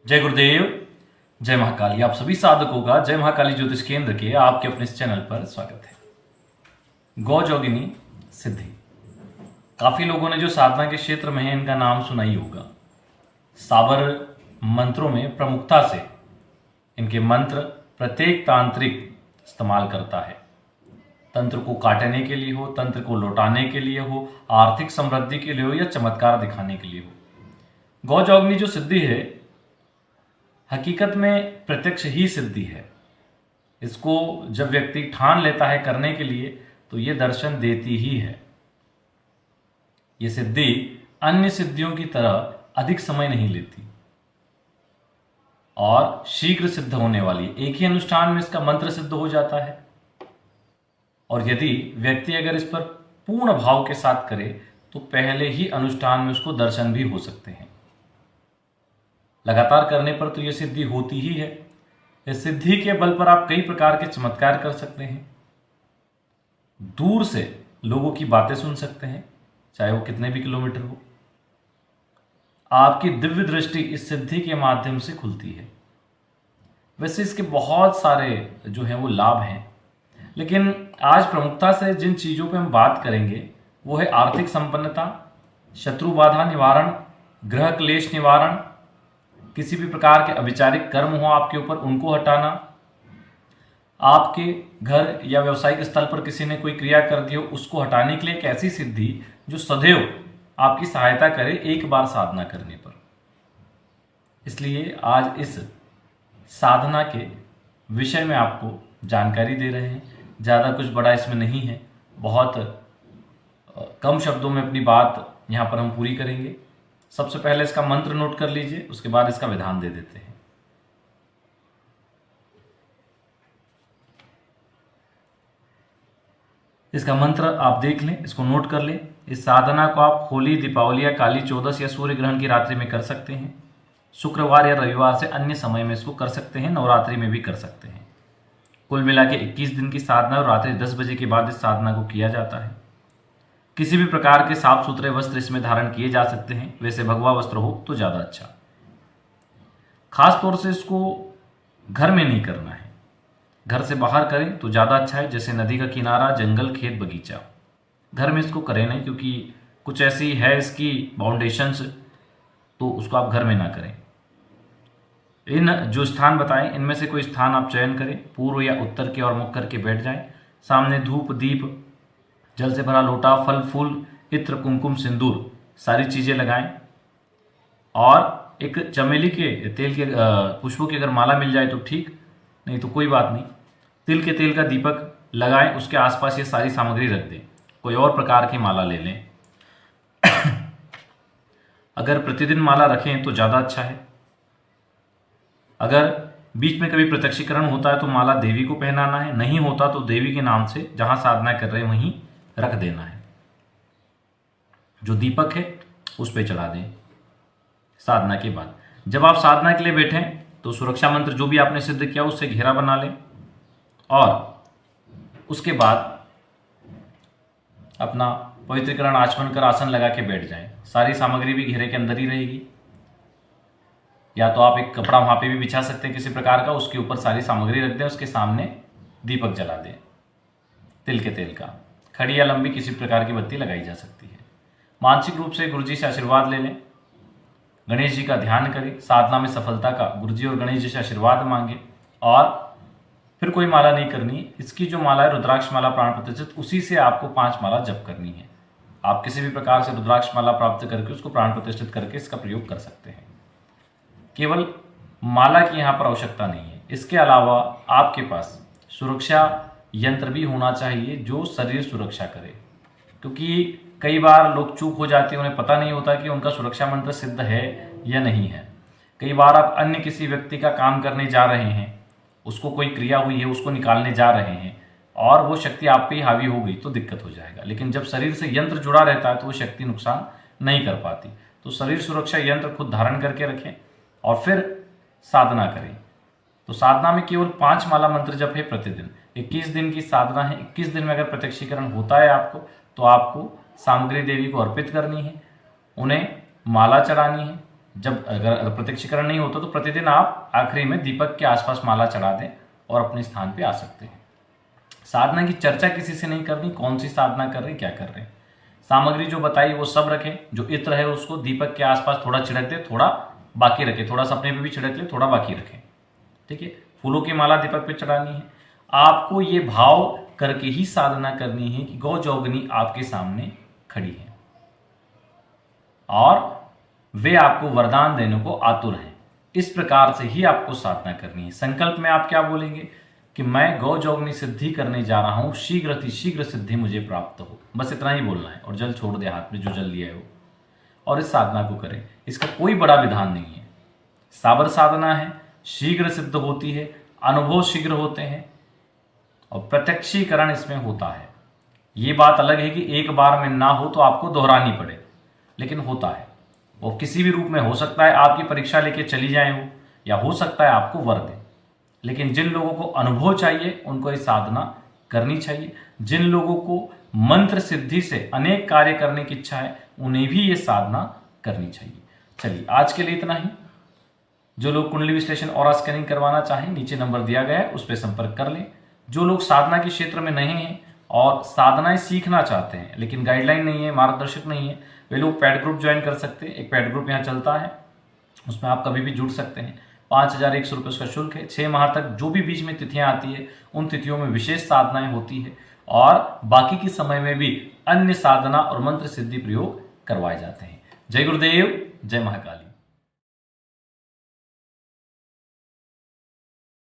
जय गुरुदेव, जय महाकाली। आप सभी साधकों का जय महाकाली ज्योतिष केंद्र के आपके अपने इस चैनल पर स्वागत है। गौ जोगिनी सिद्धि, काफी लोगों ने जो साधना के क्षेत्र में है इनका नाम सुना ही होगा। साबर मंत्रों में प्रमुखता से इनके मंत्र प्रत्येक तांत्रिक इस्तेमाल करता है। तंत्र को काटने के लिए हो, तंत्र को लौटाने के लिए हो, आर्थिक समृद्धि के लिए हो या चमत्कार दिखाने के लिए हो। गौ जोगिनी जो सिद्धि है हकीकत में प्रत्यक्ष ही सिद्धि है। इसको जब व्यक्ति ठान लेता है करने के लिए तो ये दर्शन देती ही है। ये सिद्धि अन्य सिद्धियों की तरह अधिक समय नहीं लेती और शीघ्र सिद्ध होने वाली, एक ही अनुष्ठान में इसका मंत्र सिद्ध हो जाता है। और यदि व्यक्ति अगर इस पर पूर्ण भाव के साथ करे तो पहले ही अनुष्ठान में उसको दर्शन भी हो सकते हैं। लगातार करने पर तो यह सिद्धि होती ही है। इस सिद्धि के बल पर आप कई प्रकार के चमत्कार कर सकते हैं। दूर से लोगों की बातें सुन सकते हैं, चाहे वो कितने भी किलोमीटर हो। आपकी दिव्य दृष्टि इस सिद्धि के माध्यम से खुलती है। वैसे इसके बहुत सारे जो हैं वो लाभ हैं, लेकिन आज प्रमुखता से जिन चीज़ों पे हम बात करेंगे वो है आर्थिक संपन्नता, शत्रु बाधा निवारण, ग्रह क्लेश निवारण, किसी भी प्रकार के अविचारिक कर्म हो आपके ऊपर उनको हटाना, आपके घर या व्यावसायिक स्थल पर किसी ने कोई क्रिया कर दी हो उसको हटाने के लिए एक ऐसी सिद्धि जो सदैव आपकी सहायता करे एक बार साधना करने पर। इसलिए आज इस साधना के विषय में आपको जानकारी दे रहे हैं। ज़्यादा कुछ बड़ा इसमें नहीं है, बहुत कम शब्दों में अपनी बात यहाँ पर हम पूरी करेंगे। सबसे पहले इसका मंत्र नोट कर लीजिए, उसके बाद इसका विधान दे देते हैं। इसका मंत्र आप देख लें, इसको नोट कर लें। इस साधना को आप होली, दीपावली या काली चौदस या सूर्य ग्रहण की रात्रि में कर सकते हैं। शुक्रवार या रविवार से अन्य समय में इसको कर सकते हैं। नवरात्रि में भी कर सकते हैं। कुल मिला के 21 दिन की साधना और रात्रि 10 बजे के बाद इस साधना को किया जाता है। किसी भी प्रकार के साफ सुथरे वस्त्र इसमें धारण किए जा सकते हैं, वैसे भगवा वस्त्र हो तो ज़्यादा अच्छा। खास तौर से इसको घर में नहीं करना है, घर से बाहर करें तो ज़्यादा अच्छा है, जैसे नदी का किनारा, जंगल, खेत, बगीचा। घर में इसको करें नहीं, क्योंकि कुछ ऐसी है इसकी बाउंडेशंस, तो उसको आप घर में ना करें। इन जो स्थान बताएं इनमें से कोई स्थान आप चयन करें, पूर्व या उत्तर की ओर मुख करके बैठ जाएं। सामने धूप, दीप, जल से भरा लोटा, फल फूल, इत्र, कुमकुम, सिंदूर सारी चीज़ें लगाएं। और एक चमेली के तेल के पुष्पों की अगर माला मिल जाए तो ठीक, नहीं तो कोई बात नहीं। तिल के तेल का दीपक लगाएं, उसके आसपास ये सारी सामग्री रख दें। कोई और प्रकार की माला ले लें। अगर प्रतिदिन माला रखें तो ज़्यादा अच्छा है। अगर बीच में कभी प्रत्यक्षीकरण होता है तो माला देवी को पहनाना है, नहीं होता तो देवी के नाम से जहाँ साधना कर रहे हैं वहीं रख देना है। जो दीपक है उस पर चढ़ा दें। साधना के बाद जब आप साधना के लिए बैठें तो सुरक्षा मंत्र जो भी आपने सिद्ध किया उससे घेरा बना लें और उसके बाद अपना पवित्रीकरण आचमन कर आसन लगा के बैठ जाएं। सारी सामग्री भी घेरे के अंदर ही रहेगी, या तो आप एक कपड़ा वहाँ पे भी बिछा सकते हैं किसी प्रकार का, उसके ऊपर सारी सामग्री रख दें, उसके सामने दीपक जला दें। तिल के तेल का खड़ी या लंबी किसी प्रकार की बत्ती लगाई जा सकती है। मानसिक रूप से गुरुजी से आशीर्वाद ले लें, गणेश जी का ध्यान करें, साधना में सफलता का गुरुजी और गणेश जी से आशीर्वाद मांगे। और फिर कोई माला नहीं करनी। इसकी जो माला है रुद्राक्ष माला प्राण प्रतिष्ठित, उसी से आपको 5 माला जप करनी है। आप किसी भी प्रकार से रुद्राक्ष माला प्राप्त करके उसको प्राण प्रतिष्ठित करके इसका प्रयोग कर सकते हैं। केवल माला की यहाँ पर आवश्यकता नहीं है, इसके अलावा आपके पास सुरक्षा यंत्र भी होना चाहिए जो शरीर सुरक्षा करे, क्योंकि कई बार लोग चूक हो जाते हैं, उन्हें पता नहीं होता कि उनका सुरक्षा मंत्र सिद्ध है या नहीं है। कई बार आप अन्य किसी व्यक्ति का काम करने जा रहे हैं, उसको कोई क्रिया हुई है, उसको निकालने जा रहे हैं और वो शक्ति आप पे ही हावी हो गई तो दिक्कत हो जाएगा। लेकिन जब शरीर से यंत्र जुड़ा रहता है तो वो शक्ति नुकसान नहीं कर पाती। तो शरीर सुरक्षा यंत्र खुद धारण करके रखें और फिर साधना करें। तो साधना में केवल 5 माला मंत्र जप है प्रतिदिन। 21 दिन की साधना है। 21 दिन में अगर प्रत्यक्षीकरण होता है आपको, तो आपको सामग्री देवी को अर्पित करनी है, उन्हें माला चढ़ानी है, जब अगर प्रत्यक्षीकरण नहीं होता तो प्रतिदिन आप आखिरी में दीपक के आसपास माला चढ़ा दें और अपने स्थान पे आ सकते हैं। साधना की चर्चा किसी से नहीं करनी, कौन सी साधना कर रहे, क्या कर रहे हैं। सामग्री जो बताई वो सब रखें, जो इत्र है उसको दीपक के आसपास थोड़ा छिड़क दे, थोड़ा बाकी रखें, थोड़ा सपने पे भी छिड़क ले, थोड़ा बाकी रखें। ठीक है, फूलों की माला दीपक पे चढ़ानी है। आपको ये भाव करके ही साधना करनी है कि गौ जोगनी आपके सामने खड़ी है और वे आपको वरदान देने को आतुर हैं। इस प्रकार से ही आपको साधना करनी है। संकल्प में आप क्या बोलेंगे कि मैं गौ जोगनी सिद्धि करने जा रहा हूं, शीघ्र अति शीघ्र सिद्धि मुझे प्राप्त हो। बस इतना ही बोलना है और जल छोड़ दे हाथ में, जो जल लिया है वो, और इस साधना को करें। इसका कोई बड़ा विधान नहीं है, साबर साधना है, शीघ्र सिद्ध होती है, अनुभव शीघ्र होते हैं और प्रत्यक्षीकरण इसमें होता है। ये बात अलग है कि एक बार में ना हो तो आपको दोहरानी पड़े, लेकिन होता है। वो किसी भी रूप में हो सकता है, आपकी परीक्षा लेके चली जाए वो, या हो सकता है आपको वर दे। लेकिन जिन लोगों को अनुभव चाहिए उनको ये साधना करनी चाहिए। जिन लोगों को मंत्र सिद्धि से अनेक कार्य करने की इच्छा है उन्हें भी ये साधना करनी चाहिए। चलिए आज के लिए इतना ही। जो लोग कुंडली विश्लेषण और स्कैनिंग करवाना चाहें, नीचे नंबर दिया गया है, उस पर संपर्क कर लें। जो लोग साधना के क्षेत्र में नहीं हैं और साधनाएं सीखना चाहते हैं लेकिन गाइडलाइन नहीं है, मार्गदर्शक नहीं है, वे लोग पैड ग्रुप ज्वाइन कर सकते हैं। एक पैड ग्रुप यहाँ चलता है, उसमें आप कभी भी जुड़ सकते हैं। 5,100 रुपये उसका शुल्क है। 6 माह तक जो भी बीच में तिथियां आती है उन तिथियों में विशेष साधनाएं होती है और बाकी के समय में भी अन्य साधना और मंत्र सिद्धि प्रयोग करवाए जाते हैं। जय गुरुदेव, जय महाकाली।